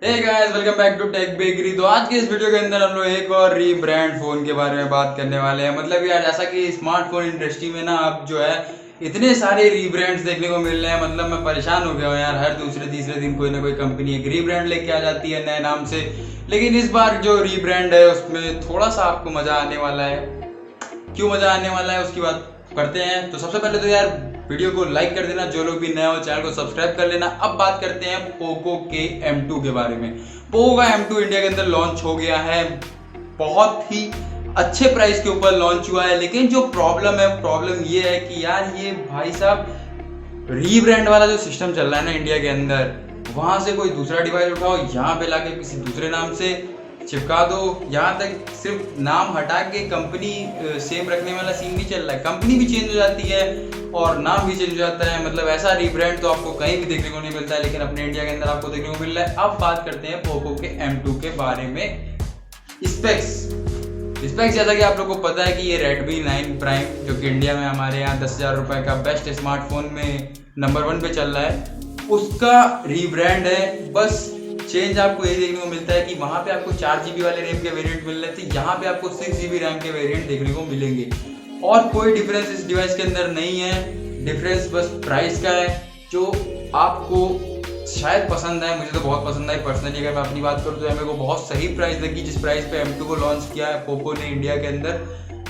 Hey guys, welcome back to Tech Bakery. तो आज के इस वीडियो के अंदर हम लोग एक और रीब्रांड फोन के बारे में बात करने वाले हैं। मतलब यार, जैसा कि स्मार्टफोन इंडस्ट्री में ना अब जो है इतने सारे रीब्रांड्स देखने को मिल रहे हैं, मतलब मैं परेशान हो गया हूँ यार। हर दूसरे तीसरे दिन कोई ना कोई कंपनी एक रीब्रांड लेके आ जाती है नए नाम से। लेकिन इस बार जो रीब्रांड है उसमें थोड़ा सा आपको मजा आने वाला है। क्यों मजा आने वाला है उसकी बात करते हैं। तो सबसे पहले तो यार वीडियो को लाइक कर देना, जो लोग भी नए हो चैनल को सब्सक्राइब कर लेना। अब बात करते हैं पोको के M2 के बारे में। पोको का M2 इंडिया के अंदर लॉन्च हो गया है, बहुत ही अच्छे प्राइस के ऊपर लॉन्च हुआ है। लेकिन जो प्रॉब्लम ये है कि यार ये भाई साहब रीब्रांड वाला जो सिस्टम चल रहा है ना इंडिया के अंदर, वहां से कोई दूसरा डिवाइस उठाओ, यहाँ पे लाके किसी दूसरे नाम से चिपका दो। यहाँ तक सिर्फ नाम हटा के कंपनी सेम रखने वाला सीन भी चल रहा है। कंपनी भी चेंज हो जाती है और नाम भी चेंज हो जाता है। मतलब ऐसा रीब्रांड तो आपको कहीं भी देखने को नहीं मिलता है, लेकिन अपने इंडिया के अंदर आपको देखने को मिल रहा है। अब बात करते हैं पोको के M2 के बारे में। स्पेक्स जैसा कि आप लोगों को पता है कि ये Redmi 9 प्राइम, जो कि इंडिया में हमारे यहाँ 10,000 रुपए का बेस्ट स्मार्टफोन में नंबर 1 पे चल रहा है, उसका रीब्रांड है। बस चेंज आपको यही देखने को मिलता है कि वहाँ पे आपको 4 GB वाले रैम के वेरिएंट मिल रहे थे, यहाँ पे आपको 6 GB रैम के वेरिएंट देखने को मिलेंगे। और कोई डिफरेंस इस डिवाइस के अंदर नहीं है। डिफरेंस बस प्राइस का है, जो आपको शायद पसंद आए। मुझे तो बहुत पसंद आई पर्सनली। अगर मैं अपनी बात करूँ तो मेरे को बहुत सही प्राइस लगी जिस प्राइस पे M2 को लॉन्च किया है पोको ने इंडिया के अंदर।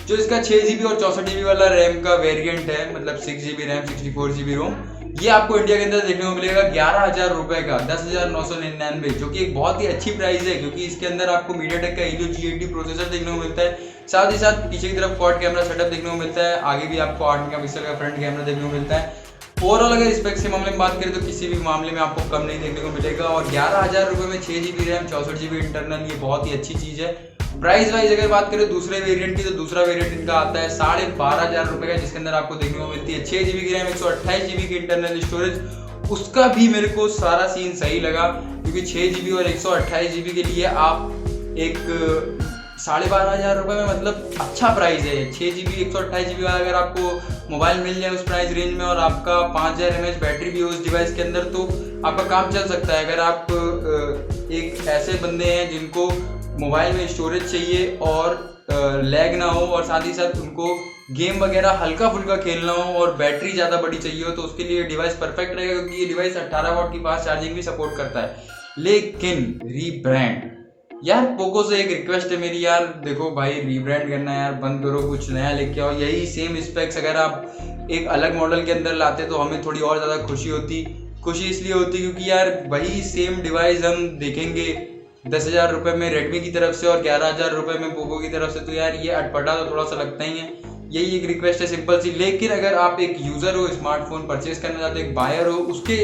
जो इसका 6 GB और 64 GB वाला रैम का वेरिएंट है, मतलब 6 GB रैम 64 GB रोम, ये आपको इंडिया के अंदर देखने को मिलेगा 11,000 रुपए का, 10,999, जो कि एक बहुत ही अच्छी प्राइस है। क्योंकि इसके अंदर आपको मीडियाटेक का Helio G80 प्रोसेसर देखने को मिलता है, साथ ही साथ पीछे की तरफ क्वाड कैमरा सेटअप देखने को मिलता है, आगे भी आपको 8 मेगापिक्सल का फ्रंट कैमरा देखने को मिलता है। ओवरऑल अगर स्पेक्स के मामले में बात करें तो किसी भी मामले में आपको कम नहीं देखने को मिलेगा। और 11,000 रुपए में 6 GB रैम 64 GB इंटरनल, ये बहुत ही अच्छी चीज है। प्राइस वाइज अगर बात करें दूसरे वेरिएंट की, तो दूसरा वेरिएंट इनका आता है 12,500 रुपए का, जिसके अंदर आपको देखने को मिलती है 6 GB की रैम 128 GB की इंटरनल स्टोरेज। उसका भी मेरे को सारा सीन सही लगा, क्योंकि 6 GB और 128 GB के लिए आप एक 12,500 रुपए में, मतलब अच्छा प्राइस है। 6 GB 128 GB वाला अगर आपको मोबाइल मिल जाए उस प्राइस रेंज में, और आपका 5000 mAh बैटरी भी हो उस डिवाइस के अंदर, तो आपका काम चल सकता है। अगर आप एक ऐसे बंदे हैं जिनको मोबाइल में स्टोरेज चाहिए और लैग ना हो, और साथ ही साथ उनको गेम वगैरह हल्का फुल्का खेलना हो और बैटरी ज़्यादा बड़ी चाहिए हो, तो उसके लिए डिवाइस परफेक्ट रहेगा। क्योंकि ये डिवाइस 18 वाट की फास्ट चार्जिंग भी सपोर्ट करता है। लेकिन रीब्रांड, यार पोको से एक रिक्वेस्ट है मेरी, यार देखो भाई, रीब्रांड करना यार बंद करो, कुछ नया लेके आओ। यही सेम स्पेक्स अगर आप एक अलग मॉडल के अंदर लाते तो हमें थोड़ी और ज़्यादा खुशी होती। खुशी इसलिए होती क्योंकि यार वही सेम डिवाइस हम देखेंगे 10,000 रुपये में रेडमी की तरफ से और 11,000 रुपये में पोको की तरफ से, तो यार ये अटपटा तो थोड़ा सा लगता ही है। यही एक रिक्वेस्ट है सिंपल सी। लेकिन अगर आप एक यूज़र हो, स्मार्टफोन परचेज करना चाहते हो, एक बायर हो, उसके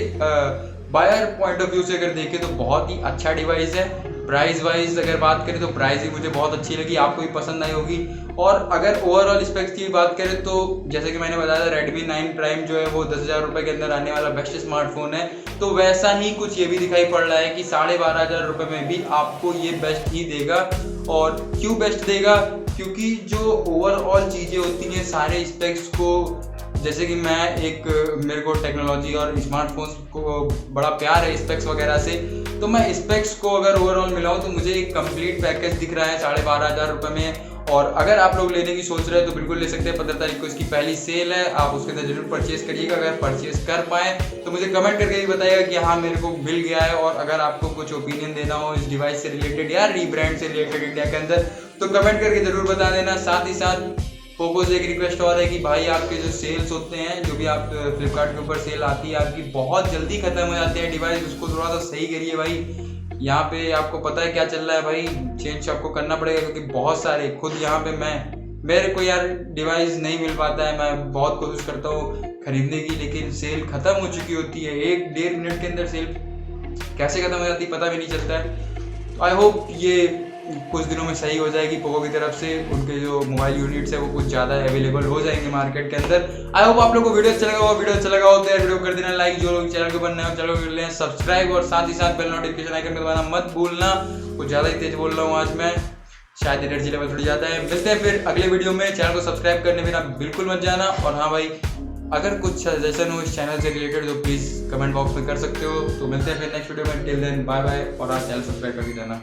बायर पॉइंट ऑफ व्यू से अगर देखें तो बहुत ही अच्छा डिवाइस है। प्राइस वाइज अगर बात करें तो प्राइस भी मुझे बहुत अच्छी लगी, आपको भी पसंद आई होगी। और अगर ओवरऑल स्पेक्स की बात करें तो जैसे कि मैंने बताया था, Redmi 9 प्राइम जो है वो 10,000 रुपये के अंदर आने वाला बेस्ट स्मार्टफोन है। तो वैसा ही कुछ ये भी दिखाई पड़ रहा है कि 12,500 रुपये में भी आपको ये बेस्ट ही देगा। और क्यों बेस्ट देगा? क्योंकि जो ओवरऑल चीज़ें होती हैं सारे स्पेक्स को, जैसे कि मेरे को टेक्नोलॉजी और स्मार्टफोन्स को बड़ा प्यार है स्पेक्स वगैरह से, तो मैं स्पेक्स को अगर ओवरऑल मिलाऊं तो मुझे एक कंप्लीट पैकेज दिख रहा है 12,500 रुपये में। और अगर आप लोग लेने की सोच रहे हैं तो बिल्कुल ले सकते हैं। 15 तारीख को इसकी पहली सेल है, आप उसके अंदर जरूर परचेज करिएगा। अगर परचेज कर पाए तो मुझे कमेंट करके भी बताइएगा कि हाँ मेरे को मिल गया है। और अगर आपको कुछ ओपिनियन देना हो इस डिवाइस से रिलेटेड या रीब्रांड से रिलेटेड इंडिया के अंदर, तो कमेंट करके जरूर बता देना। साथ ही साथ पोको से एक रिक्वेस्ट और है कि भाई आपके जो सेल्स होते हैं, जो भी आप फ्लिपकार्ट के ऊपर सेल आती है आपकी, बहुत जल्दी खत्म हो जाते हैं डिवाइस, उसको थोड़ा सा सही करिए भाई। यहाँ पे आपको पता है क्या चल रहा है भाई, चेंज आपको करना पड़ेगा। क्योंकि बहुत सारे, खुद यहाँ पे मेरे को यार डिवाइस नहीं मिल पाता है। मैं बहुत कोशिश करता हूँ खरीदने की, लेकिन सेल खत्म हो चुकी होती है। 1-1.5 मिनट के अंदर सेल कैसे खत्म हो जाती है पता भी नहीं चलता है। आई होप ये कुछ दिनों में सही हो जाएगी पोको की तरफ से। उनके जो मोबाइल यूनिट्स है वो कुछ ज़्यादा अवेलेबल हो जाएंगे मार्केट के अंदर। आई होप आप लोगों को वीडियो अच्छा लगा हो। वीडियो अच्छा लगा हो तो यार वीडियो कर देना लाइक, जो लोग चैनल के ऊपर नए हो चैनल को कर लें सब्सक्राइब, और साथ ही साथ बेल नोटिफिकेशन आइकन में दबाना मत भूलना। कुछ ज़्यादा ही तेज बोल रहा हूँ आज मैं, शायद एनर्जी लेवल थोड़ी ज़्यादा है। मिलते हैं फिर अगले वीडियो में। चैनल को सब्सक्राइब करने बिना बिल्कुल मत जाना। और हाँ भाई, अगर कुछ सजेशन हो इस चैनल से रिलेटेड तो प्लीज़ कमेंट बॉक्स में कर सकते हो। तो मिलते हैं फिर नेक्स्ट वीडियो में, टिल देन बाय बाय, और आप चैनल सब्सक्राइब करके जाना।